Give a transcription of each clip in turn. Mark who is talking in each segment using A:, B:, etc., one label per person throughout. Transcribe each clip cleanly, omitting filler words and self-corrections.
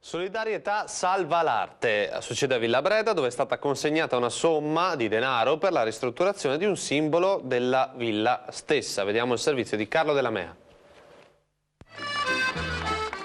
A: Solidarietà salva l'arte. Succede a Villa Breda, dove è stata consegnata una somma di denaro per la ristrutturazione di un simbolo della villa stessa. Vediamo il servizio di Carlo Della Mea.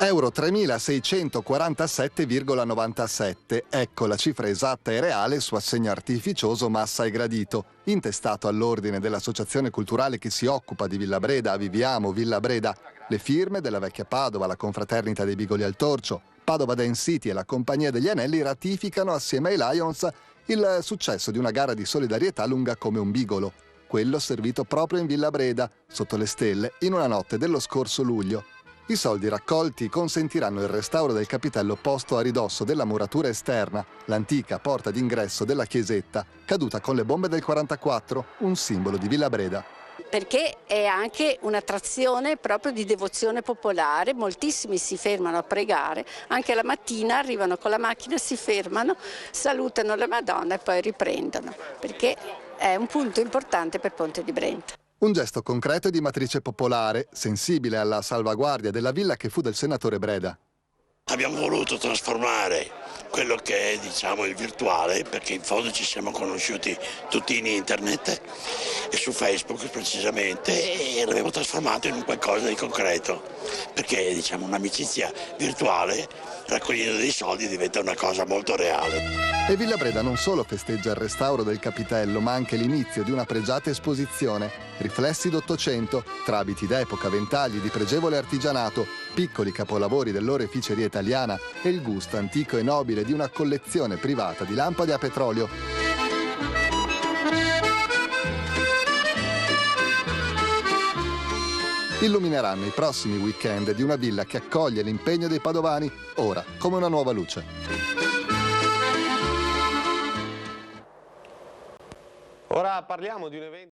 B: Euro 3.647,97. Ecco la cifra esatta e reale su assegno artificioso Massa e Gradito, intestato all'ordine dell'associazione culturale che si occupa di Villa Breda, Viviamo Villa Breda. Le firme della Vecchia Padova, la Confraternita dei Bigoli al Torcio, Padova Dance City e la Compagnia degli Anelli ratificano assieme ai Lions il successo di una gara di solidarietà lunga come un bigolo, quello servito proprio in Villa Breda, sotto le stelle, in una notte dello scorso luglio. I soldi raccolti consentiranno il restauro del capitello posto a ridosso della muratura esterna, l'antica porta d'ingresso della chiesetta, caduta con le bombe del 44, un simbolo di Villa Breda.
C: Perché è anche un'attrazione proprio di devozione popolare, moltissimi si fermano a pregare, anche la mattina arrivano con la macchina, si fermano, salutano la Madonna e poi riprendono, perché è un punto importante per Ponte di Brenta.
B: Un gesto concreto e di matrice popolare, sensibile alla salvaguardia della villa che fu del senatore Breda.
D: Abbiamo voluto trasformare quello che è, il virtuale, perché in fondo ci siamo conosciuti tutti in internet e su Facebook precisamente, e l'abbiamo trasformato in un qualcosa di concreto, perché un'amicizia virtuale raccogliendo dei soldi diventa una cosa molto reale.
B: E Villa Breda non solo festeggia il restauro del capitello, ma anche l'inizio di una pregiata esposizione, riflessi d'Ottocento, tra abiti d'epoca, ventagli di pregevole artigianato, piccoli capolavori dell'oreficeria italiana e il gusto antico e nobile di una collezione privata di lampade a petrolio. Illumineranno i prossimi weekend di una villa che accoglie l'impegno dei padovani, ora come una nuova luce.
A: Ora parliamo di un evento